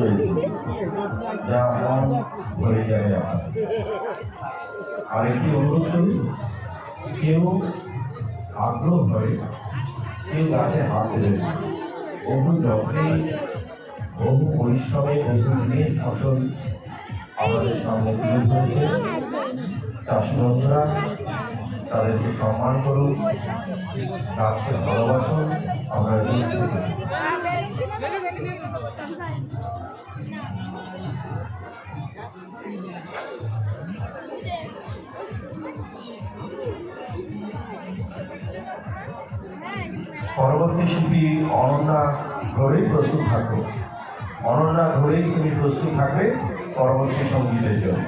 রয়েছে, যা মন ভরে যায় আমার। আর একটি অনুরোধ করি, কেউ আগ্রহ হয়, কেউ গাছে হাত দেবেন। বহু যত্নে, বহু পরিশ্রমে, বহু দিনের ফসল আমাদের সামনে তুলে ধরেছে। চাষি বন্ধুরা, তাদেরকে সম্মান করুন, গাছকে ভালোবাসুন। আমরা পরবর্তী শিল্পী অনন্যা ঘরেই প্রস্তুত থাকবে। অনন্যা ঘরেই তুমি প্রস্তুত থাকবে পরবর্তী সঙ্গীতের জন্য।